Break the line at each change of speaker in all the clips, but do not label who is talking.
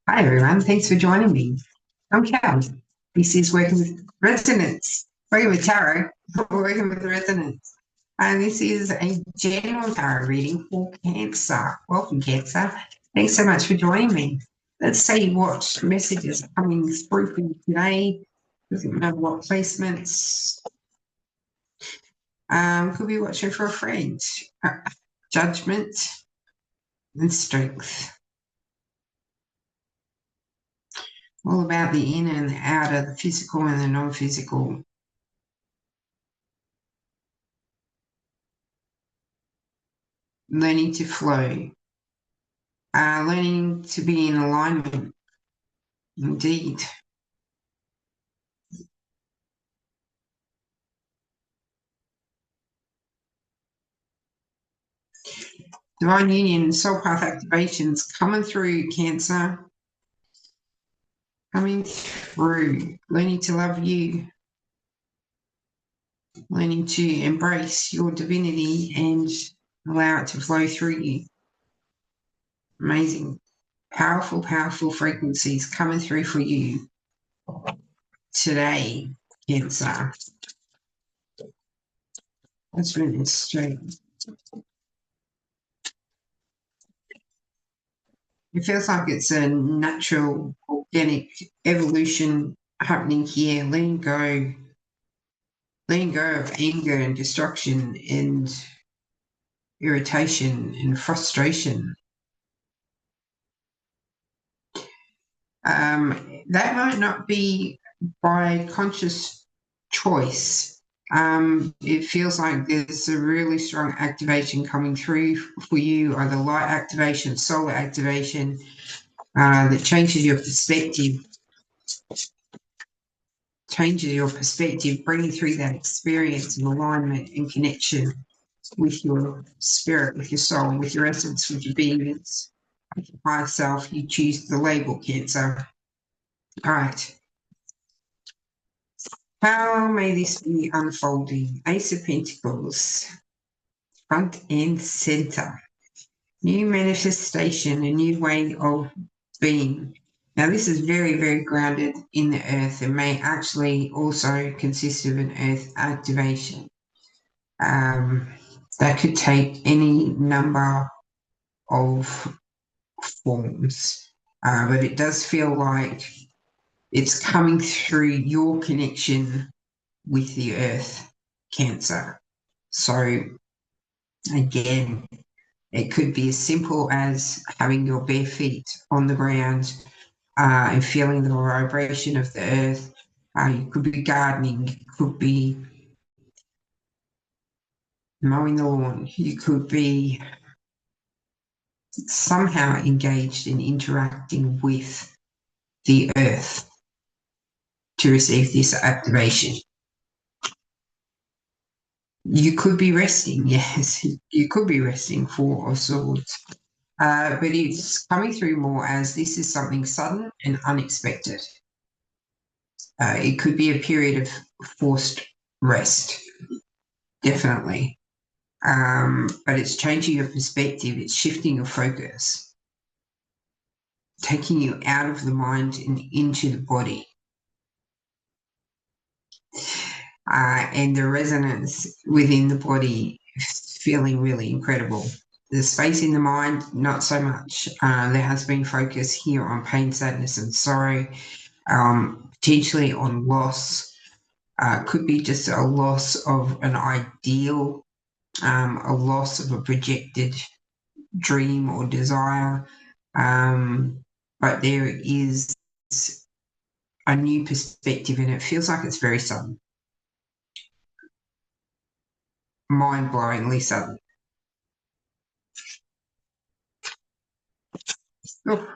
Hi, everyone. Thanks for joining me. I'm Cal. This is Working with Resonance, working with tarot, working with resonance. And this is a general tarot reading for Cancer. Welcome, Cancer. Thanks so much for joining me. Let's see what messages are coming through for you today. Doesn't matter what placements. Could be watching for a friend. Judgment and strength. All about the in and the outer, the physical and the non-physical. Learning to flow, learning to be in alignment. Indeed. Divine union, soul path activations coming through, Cancer. Coming through. Learning to love you. Learning to embrace your divinity and allow it to flow through you. Amazing. Powerful, powerful frequencies coming through for you today, Cancer. That's really straight. It feels like it's a natural, organic evolution happening here. Letting go of anger and destruction and irritation and frustration. That might not be by conscious choice. It feels like there's a really strong activation coming through for you, either light activation, solar activation, that changes your perspective, bringing through that experience and alignment and connection with your spirit, with your soul, with your essence, with your beingness, with your higher self. You choose the label, Cancer. All right. How may this be unfolding? Ace of Pentacles, front and center. New manifestation, a new way of being. Now, this is very, very grounded in the earth and may actually also consist of an earth activation. That could take any number of forms, but it does feel like it's coming through your connection with the earth, Cancer. So again, it could be as simple as having your bare feet on the ground and feeling the vibration of the earth. You could be gardening, you could be mowing the lawn, you could be somehow engaged in interacting with the earth to receive this activation. You could be resting, yes, you could be resting, Four of Swords. But it's coming through more as this is something sudden and unexpected. It could be a period of forced rest, definitely. But it's changing your perspective, it's shifting your focus, taking you out of the mind and into the body. And the resonance within the body is feeling really incredible. The space in the mind, not so much. There has been focus here on pain, sadness, and sorrow, potentially on loss. Could be just a loss of an ideal, a loss of a projected dream or desire. But there is a new perspective, and it feels like it's very sudden. Mind-blowingly sudden. Oh,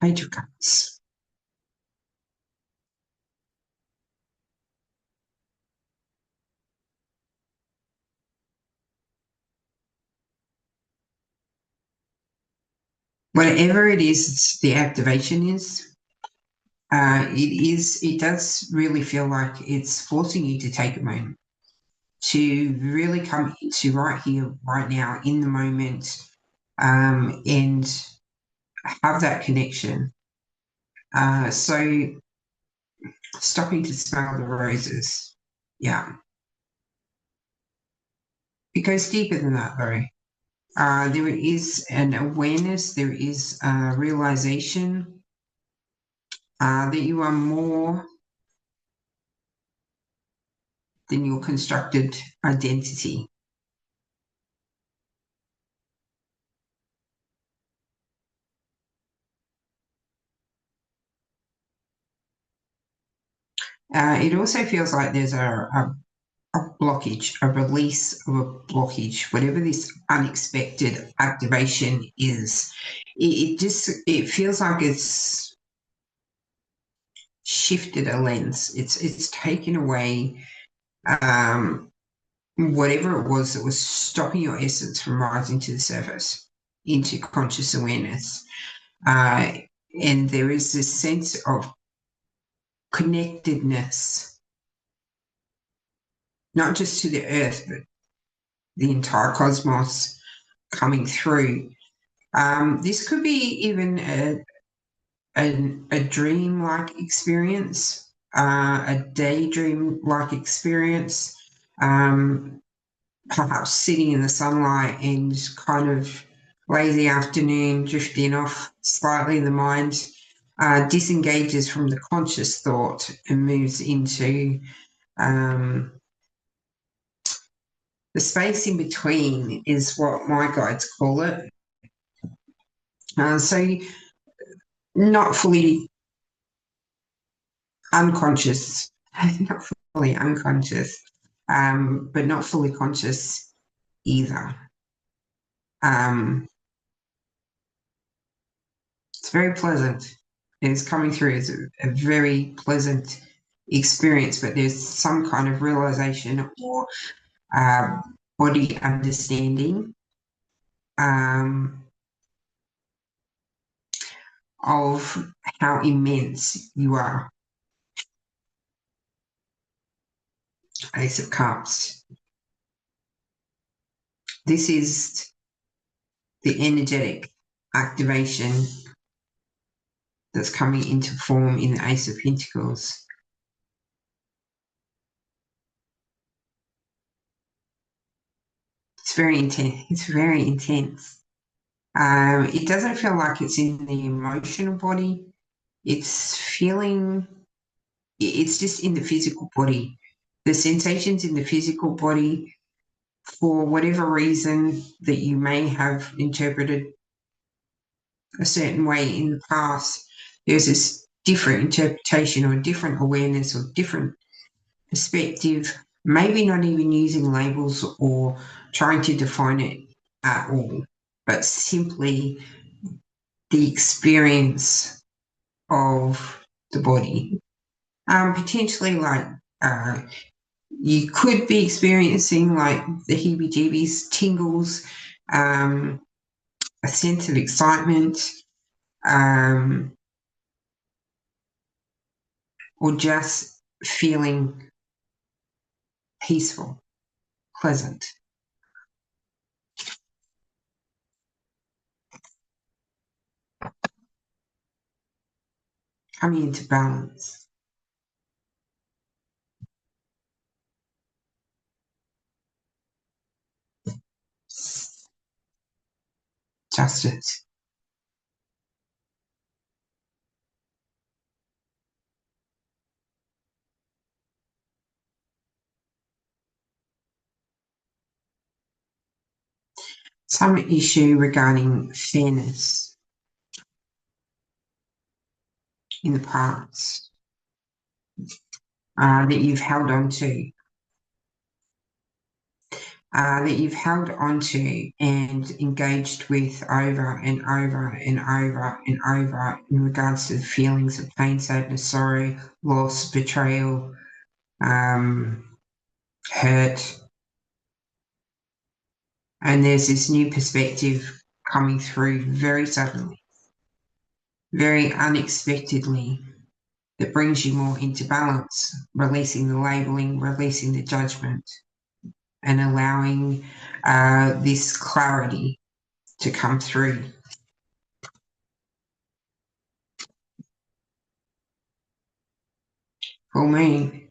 Page of Cups. Whatever it is the activation is, it does really feel like it's forcing you to take a moment to really come into right here, right now, in the moment, and have that connection. So stopping to smell the roses. Yeah. It goes deeper than that, though. There is an awareness, there is a realization that you are more than your constructed identity. It also feels like there's a blockage, a release of a blockage, whatever this unexpected activation is. It feels like it's shifted a lens. It's taken away whatever it was that was stopping your essence from rising to the surface into conscious awareness. And there is this sense of connectedness, not just to the earth, but the entire cosmos coming through. This could be even a dream-like experience, a daydream-like experience, perhaps sitting in the sunlight and kind of lazy afternoon, drifting off slightly, the mind disengages from the conscious thought and moves into the space in between is what my guides call it. So not fully unconscious, not fully unconscious, but not fully conscious either. It's very pleasant. It's coming through as a very pleasant experience, but there's some kind of realization or body understanding of how immense you are. Ace of Cups. This is the energetic activation that's coming into form in the Ace of Pentacles. It's very intense. It's very intense. It doesn't feel like it's in the emotional body. It's just in the physical body. The sensations in the physical body, for whatever reason that you may have interpreted a certain way in the past, there's this different interpretation or different awareness or different perspective, maybe not even using labels or trying to define it at all, but simply the experience of the body. Potentially, like you could be experiencing like the heebie-jeebies, tingles, a sense of excitement, or just feeling peaceful, pleasant. Coming into balance. Justice. Some issue regarding fairness in the past that you've held on to. That you've held onto and engaged with over and over and over and over in regards to the feelings of pain, sadness, sorrow, loss, betrayal, hurt. And there's this new perspective coming through very suddenly, very unexpectedly, that brings you more into balance, releasing the labeling, releasing the judgment, and allowing this clarity to come through. full moon.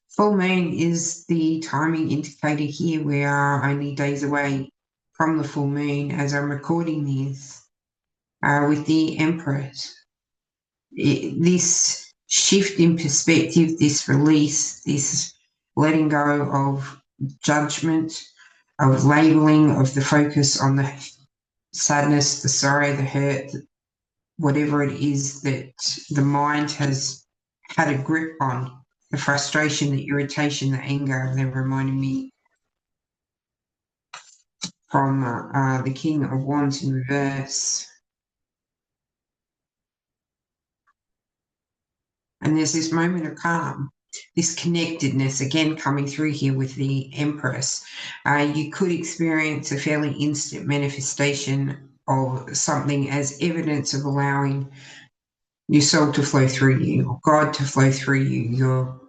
Full moon is the timing indicator here. We are only days away from the full moon as I'm recording this with the Empress. This shift in perspective, this release, this letting go of judgment, of labeling, of the focus on the sadness, the sorrow, the hurt, whatever it is that the mind has had a grip on, the frustration, the irritation, the anger. They're reminding me from the King of Wands in reverse. And there's this moment of calm, this connectedness again coming through here with the Empress. You could experience a fairly instant manifestation of something as evidence of allowing your soul to flow through you, or God to flow through you, your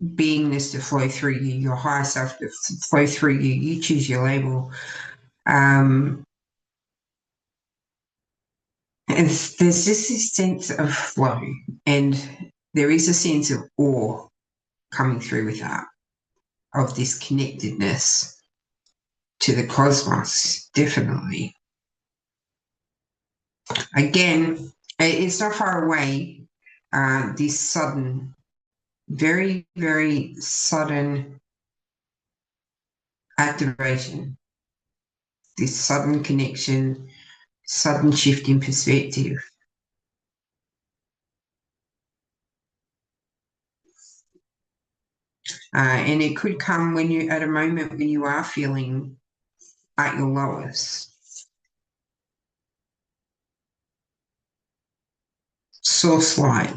beingness to flow through you, your higher self to flow through you. You choose your label. And there's just this sense of flow, and there is a sense of awe coming through with that, of this connectedness to the cosmos, definitely. Again, it's not far away, this sudden, very, very sudden activation, this sudden connection, sudden shift in perspective. And it could come when you're at a moment when you are feeling at your lowest. Source light,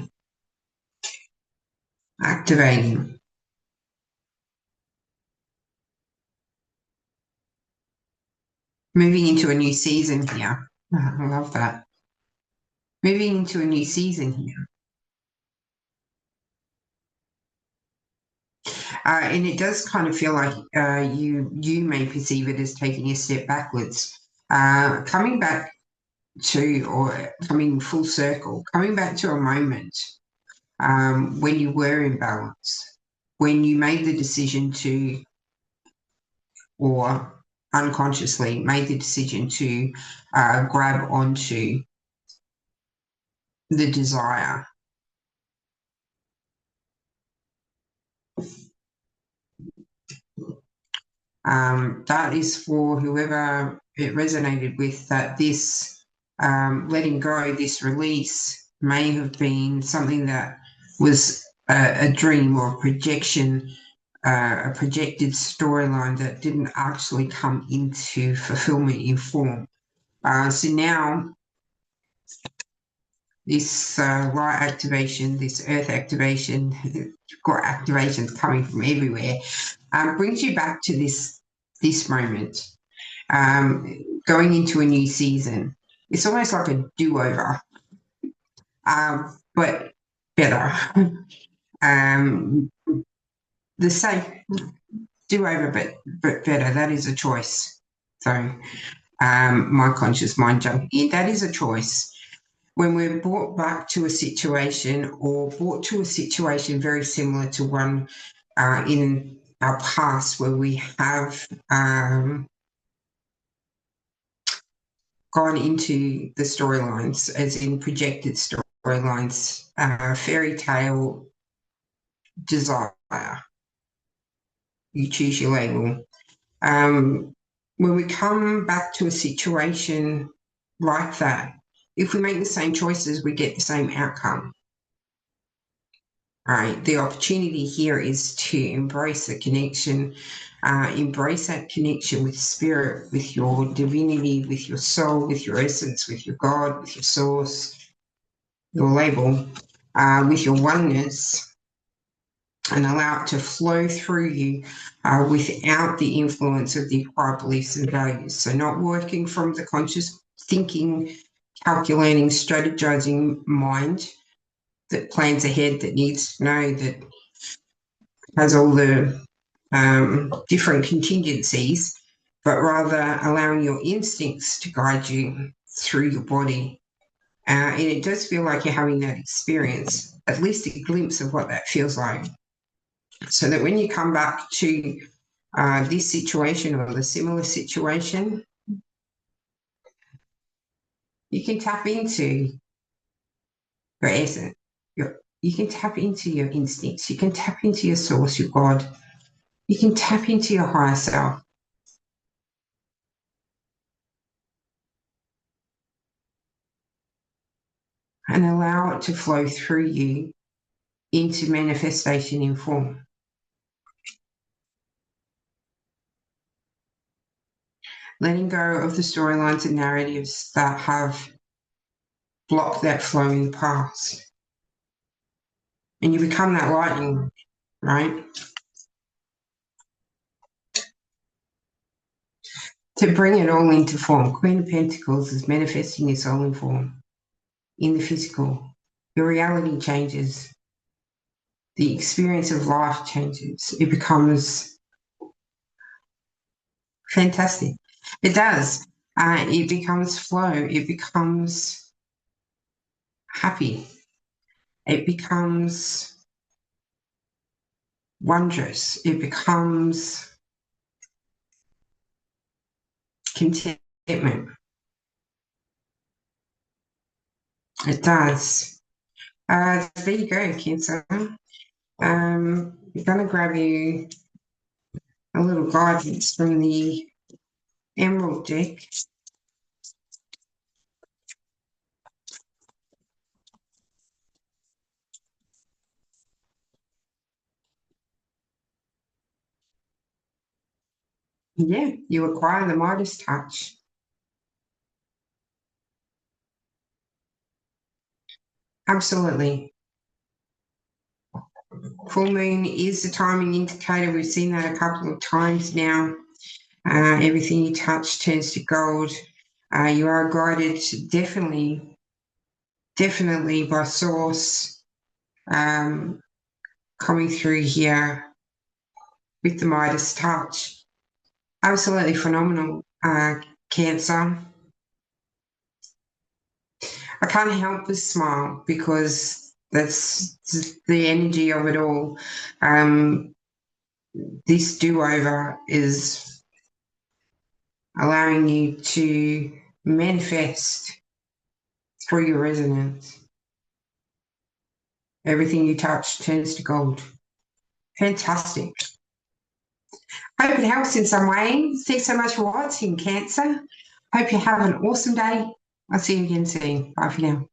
activating. Moving into a new season here. I love that. Moving into a new season here. And it does kind of feel like you may perceive it as taking a step backwards. Coming back to, or coming full circle, coming back to a moment when you were in balance, when you made the decision to, or unconsciously made the decision to grab onto the desire. That is for whoever it resonated with, that this letting go, this release may have been something that was a dream or a projection, a projected storyline that didn't actually come into fulfillment in form. So now this light activation, this earth activation, you've got activations coming from everywhere, brings you back to this moment, going into a new season. It's almost like a do-over, but better. The same do-over, but better. That is a choice. So my conscious mind jumping in, that is a choice. When we're brought back to a situation, or brought to a situation very similar to one in our past where we have gone into the storylines, as in projected storylines, fairy tale desire. You choose your label. When we come back to a situation like that, if we make the same choices, we get the same outcome. Right? The opportunity here is to embrace the connection, embrace that connection with spirit, with your divinity, with your soul, with your essence, with your God, with your source, your label, with your oneness, and allow it to flow through you without the influence of the acquired beliefs and values. So not working from the conscious thinking, calculating, strategizing mind that plans ahead, that needs to know, that has all the different contingencies, but rather allowing your instincts to guide you through your body And it does feel like you're having that experience, at least a glimpse of what that feels like. So that when you come back to this situation or the similar situation, you can tap into your essence. You can tap into your instincts. You can tap into your source, your God. You can tap into your higher self. And allow it to flow through you into manifestation in form. Letting go of the storylines and narratives that have blocked that flow in the past. And you become that lightning, right? To bring it all into form. Queen of Pentacles is manifesting your soul in form, in the physical. Your reality changes. The experience of life changes. It becomes fantastic. It does. It becomes flow. It becomes happy. It becomes wondrous. It becomes contentment. It does. There you go, Cancer. I'm going to grab you a little guidance from the Emerald deck. Yeah, you acquire the Midas touch. Absolutely. Full moon is the timing indicator. We've seen that a couple of times now. Everything you touch turns to gold. You are guided definitely by source coming through here with the Midas touch. Absolutely phenomenal, Cancer. I can't help but smile because that's the energy of it all. This do-over is allowing you to manifest through your resonance. Everything you touch turns to gold. Fantastic. Hope it helps in some way. Thanks so much for watching, Cancer. Hope you have an awesome day. I'll see you again soon. Bye for now.